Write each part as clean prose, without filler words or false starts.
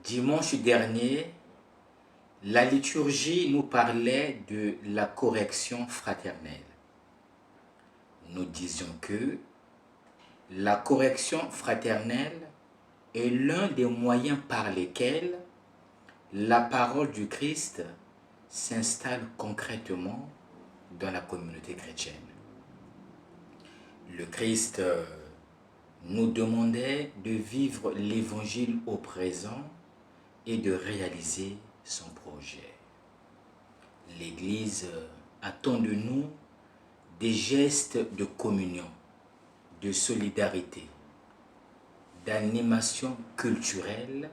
Dimanche dernier, la liturgie nous parlait de la correction fraternelle. Nous disions que la correction fraternelle est l'un des moyens par lesquels la parole du Christ s'installe concrètement dans la communauté chrétienne. Le Christ nous demandait de vivre l'évangile au présent et de réaliser son projet. L'Église attend de nous des gestes de communion, de solidarité, d'animation culturelle,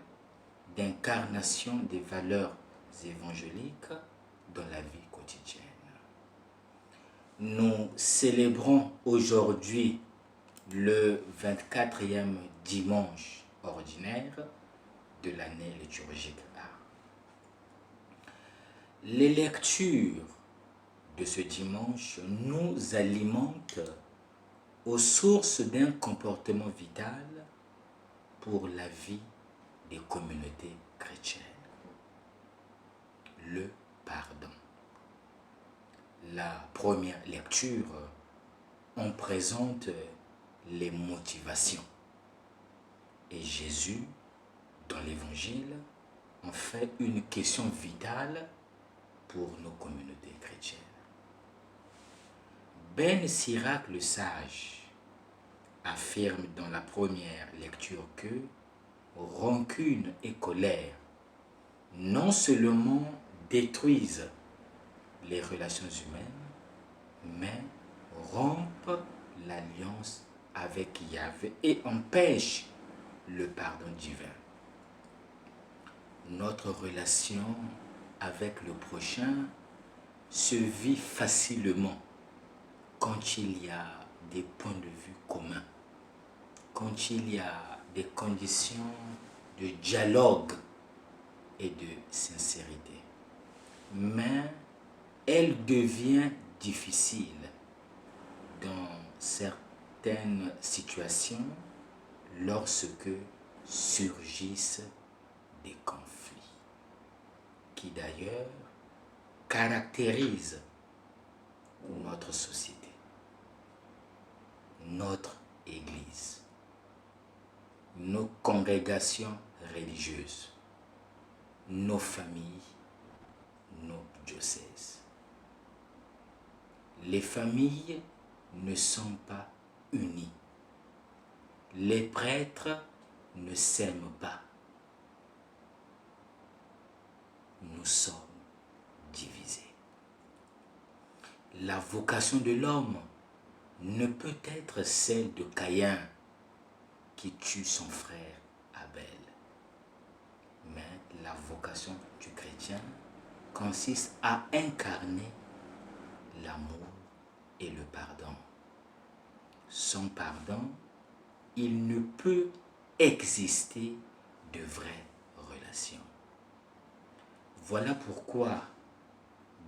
d'incarnation des valeurs évangéliques dans la vie quotidienne. Nous célébrons aujourd'hui le 24e dimanche ordinaire de l'année liturgique A. Les lectures de ce dimanche nous alimentent aux sources d'un comportement vital pour la vie des communautés chrétiennes. Le pardon. La première lecture en présente les motivations. Et Jésus, dans l'Évangile, en fait une question vitale pour nos communautés chrétiennes. Ben Sirac le sage affirme dans la première lecture que rancune et colère non seulement détruisent les relations humaines, mais rompent l'alliance avec Yahvé et empêchent le pardon divin. Notre relation avec le prochain se vit facilement quand il y a des points de vue communs, quand il y a des conditions de dialogue et de sincérité. Mais elle devient difficile dans certaines situations lorsque surgissent des conflits qui d'ailleurs caractérisent notre société, notre Église, nos congrégations religieuses, nos familles, nos diocèses. Les familles ne sont pas unies. Les prêtres ne s'aiment pas. Nous sommes divisés. La vocation de l'homme ne peut être celle de Caïn qui tue son frère Abel. Mais la vocation du chrétien consiste à incarner l'amour et le pardon. Sans pardon, il ne peut exister de vraies relations. Voilà pourquoi,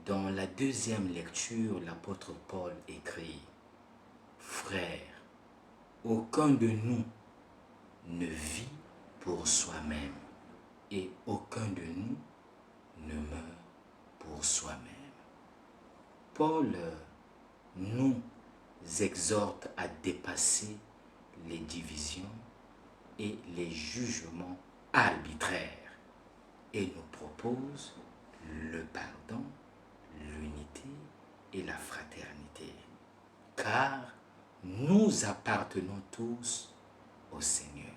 dans la deuxième lecture, l'apôtre Paul écrit « Frères, aucun de nous ne vit pour soi-même et aucun de nous ne meurt pour soi-même. » Paul nous exhorte à dépasser les divisions et les jugements arbitraires et nous propose le pardon, l'unité et la fraternité, car nous appartenons tous au Seigneur.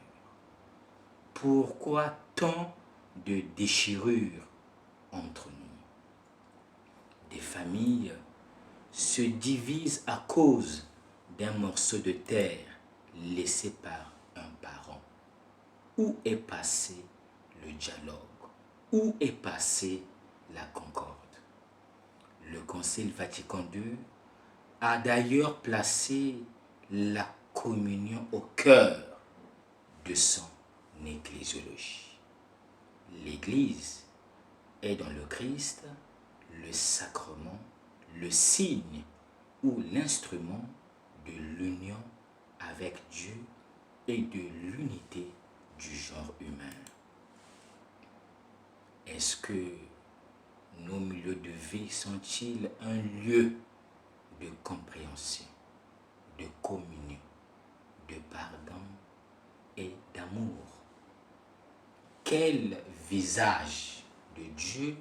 Pourquoi tant de déchirures entre nous? Des familles se divisent à cause d'un morceau de terre laissé par un parent. Où est passé le dialogue? Où est passée la concorde? Le Concile Vatican II a d'ailleurs placé la communion au cœur de son ecclésiologie. L'Église est dans le Christ le sacrement, le signe ou l'instrument de l'union avec Dieu et de l'unité du genre humain. est-ce que nos milieux de vie sont-ils un lieu de compréhension, de communion, de pardon et d'amour? Quel visage de Dieu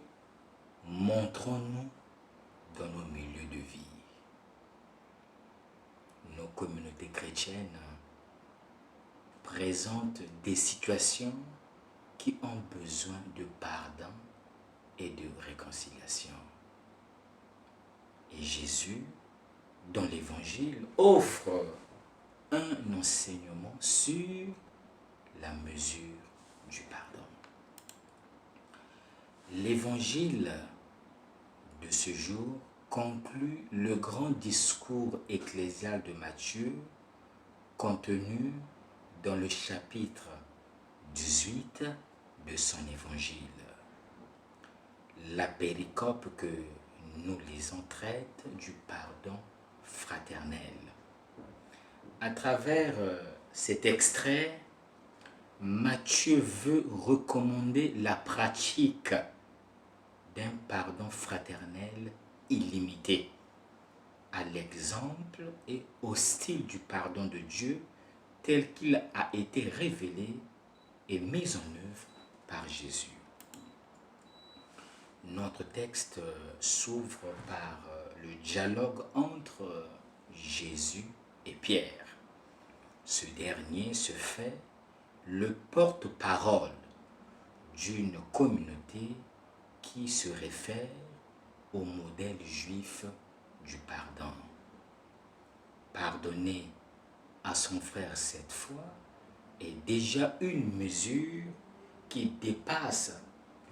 montrons-nous dans nos milieux de vie? Nos communautés chrétiennes présentent des situations qui ont besoin de pardon et de réconciliation. Et Jésus, dans l'Évangile, offre un enseignement sur la mesure du pardon. L'Évangile de ce jour conclut le grand discours ecclésial de Matthieu contenu dans le chapitre 18 de son Évangile. La péricope que nous lisons traite du pardon fraternel. À travers cet extrait, Matthieu veut recommander la pratique d'un pardon fraternel illimité, à l'exemple et au style du pardon de Dieu tel qu'il a été révélé et mis en œuvre par Jésus. Notre texte s'ouvre par le dialogue entre Jésus et Pierre. Ce dernier se fait le porte-parole d'une communauté qui se réfère au modèle juif du pardon. Pardonner à son frère 7 fois est déjà une mesure qui dépasse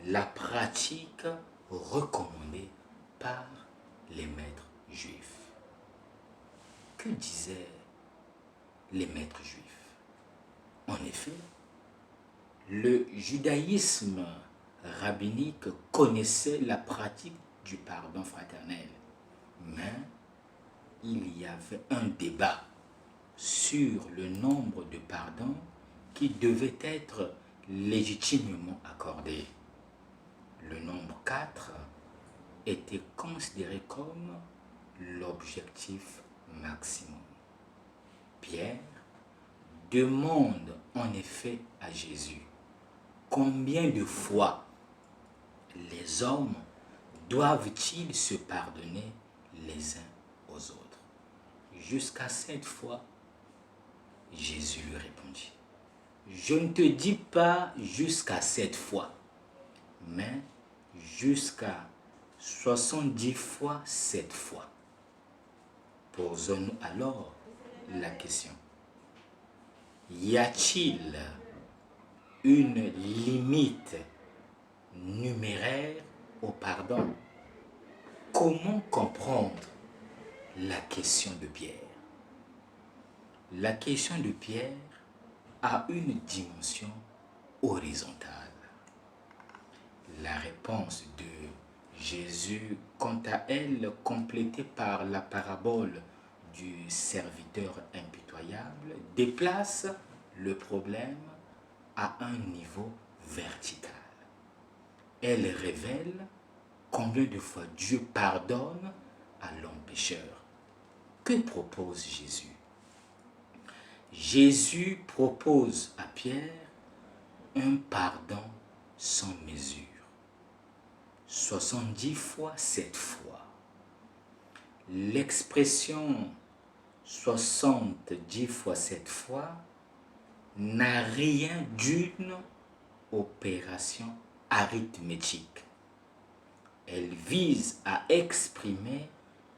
la pratique recommandée par les maîtres juifs. Que disaient les maîtres juifs? En effet, le judaïsme rabbinique connaissait la pratique du pardon fraternel, mais il y avait un débat sur le nombre de pardons qui devait être légitimement accordé. Le nombre 4 était considéré comme l'objectif maximum. Pierre demande en effet à Jésus combien de fois les hommes doivent-ils se pardonner les uns aux autres? Jusqu'à 7 fois. Jésus lui répondit, je ne te dis pas jusqu'à 7 fois, mais jusqu'à 70 fois 7 fois. Posons-nous alors la question. Y a-t-il une limite numéraire au pardon? Comment comprendre la question de Pierre? La question de Pierre a une dimension horizontale. La réponse de Jésus, quant à elle, complétée par la parabole du serviteur impitoyable, déplace le problème à un niveau vertical. Elle révèle combien de fois Dieu pardonne à l'homme pécheur. Que propose Jésus? Jésus propose à Pierre un pardon sans mesure. 70 fois 7 fois. L'expression 70 fois 7 fois n'a rien d'une opération arithmétique. Elle vise à exprimer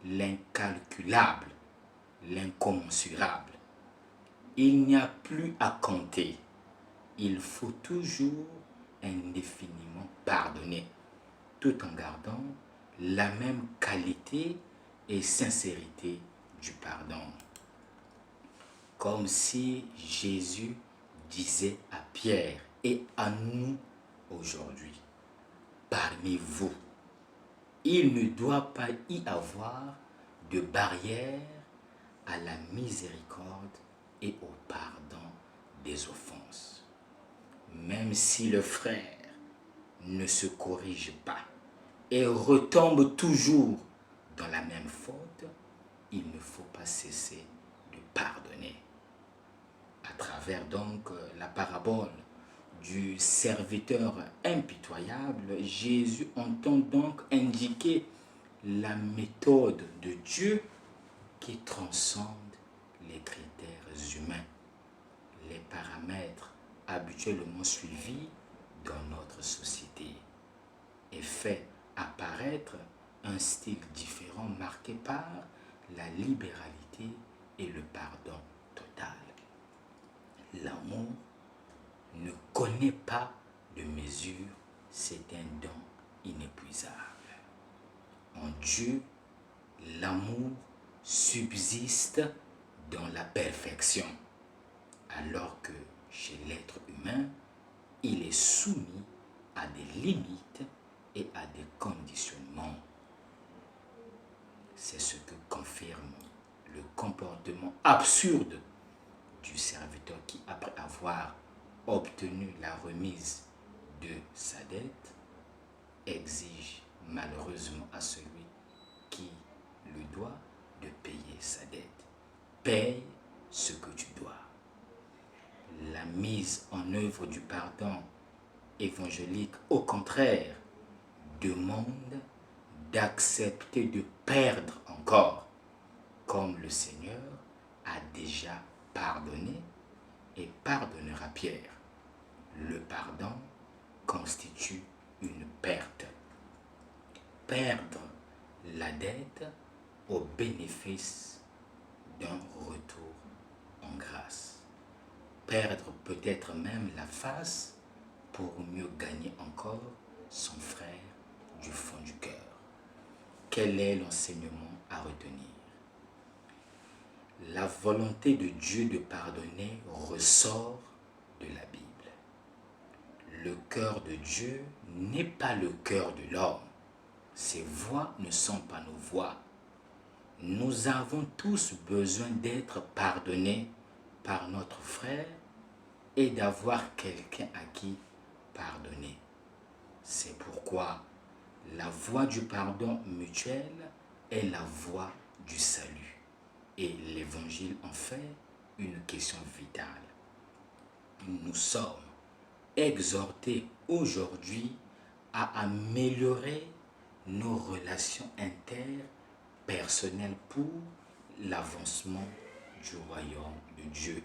l'incalculable, l'incommensurable. Il n'y a plus à compter. Il faut toujours indéfiniment pardonner, tout en gardant la même qualité et sincérité du pardon. Comme si Jésus disait à Pierre et à nous aujourd'hui, parmi vous, il ne doit pas y avoir de barrière à la miséricorde et au pardon des offenses. Même si le frère ne se corrige pas et retombe toujours dans la même faute, il ne faut pas cesser de pardonner. À travers donc la parabole du serviteur impitoyable, Jésus entend donc indiquer la méthode de Dieu qui transcende les critères humains, les paramètres habituellement suivis dans notre société, et fait apparaître un style différent marqué par la libéralité et le pardon total. L'amour ne connaît pas de mesure, c'est un don inépuisable. En Dieu, l'amour subsiste dans la perfection, alors que chez l'être humain, il est soumis à des limites et à des conditionnements. C'est ce que confirme le comportement absurde du serviteur qui, après avoir obtenu la remise de sa dette, exige malheureusement à celui qui le doit de payer sa dette. Paye ce que tu dois. La mise en œuvre du pardon évangélique, au contraire, demande d'accepter de perdre encore, comme le Seigneur a déjà pardonné et pardonnera Pierre. Le pardon constitue une perte. Perdre la dette au bénéfice d'un retour en grâce. Perdre peut-être même la face pour mieux gagner encore son frère du fond du cœur. Quel est l'enseignement à retenir? La volonté de Dieu de pardonner ressort de la Bible. Le cœur de Dieu n'est pas le cœur de l'homme. Ses voies ne sont pas nos voies. Nous avons tous besoin d'être pardonnés par notre frère et d'avoir quelqu'un à qui pardonner. C'est pourquoi la voie du pardon mutuel est la voie du salut. Et l'Évangile en fait une question vitale. Nous sommes exhortés aujourd'hui à améliorer nos relations interpersonnelles pour l'avancement du royaume de Dieu,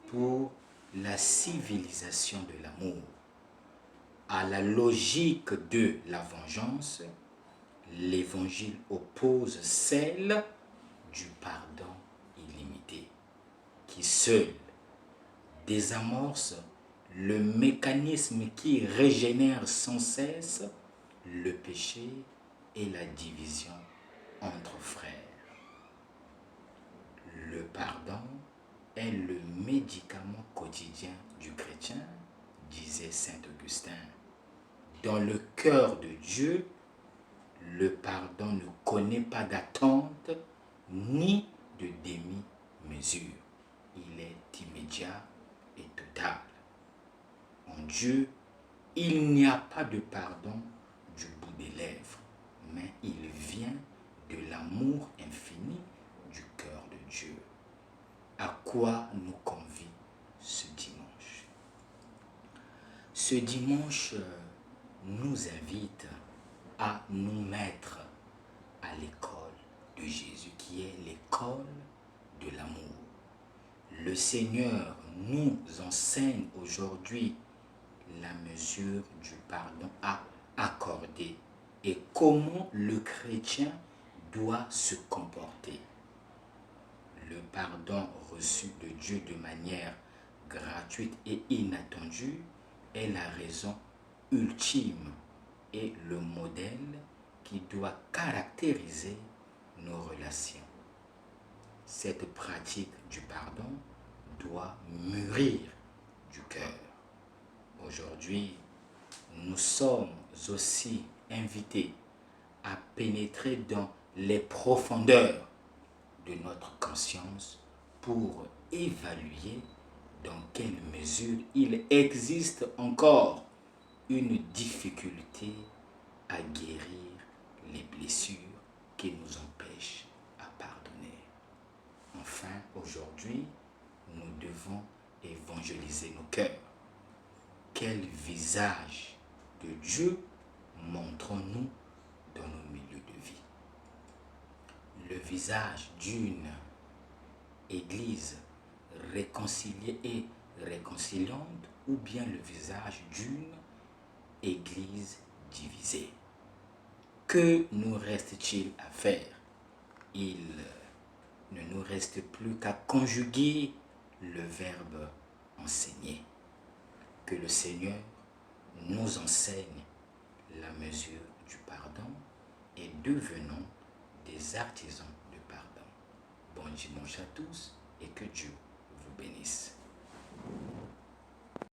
pour la civilisation de l'amour. À la logique de la vengeance, l'Évangile oppose celle du pardon illimité, qui seul désamorce le mécanisme qui régénère sans cesse le péché et la division entre frères. Le pardon est le médicament quotidien du chrétien, disait saint Augustin. Dans le cœur de Dieu, le pardon ne connaît pas d'attente ni de demi-mesure. Il est immédiat et total. En Dieu, il n'y a pas de pardon du bout des lèvres, mais il vient de l'amour infini du cœur de Dieu. À quoi nous convie ce dimanche? Ce dimanche nous invite à nous mettre à l'école de Jésus, qui est l'école de l'amour. Le Seigneur nous enseigne aujourd'hui la mesure du pardon à accorder et comment le chrétien doit se comporter. Le pardon reçu de Dieu de manière gratuite et inattendue est la raison ultime et le modèle qui doit caractériser nos relations. Cette pratique du pardon doit mûrir du cœur. Aujourd'hui, nous sommes aussi invités à pénétrer dans les profondeurs de notre conscience pour évaluer dans quelle mesure il existe encore une difficulté à guérir les blessures qui nous empêchent à pardonner. Enfin, aujourd'hui, nous devons évangéliser nos cœurs. Quel visage de Dieu montrons-nous dans nos milieux de vie? Le visage d'une Église réconciliée et réconciliante, ou bien le visage d'une Église divisée? Que nous reste-t-il à faire? Il ne nous reste plus qu'à conjuguer le verbe enseigner. Que le Seigneur nous enseigne la mesure du pardon et devenons des artisans de pardon. Bon dimanche à tous et que Dieu vous bénisse.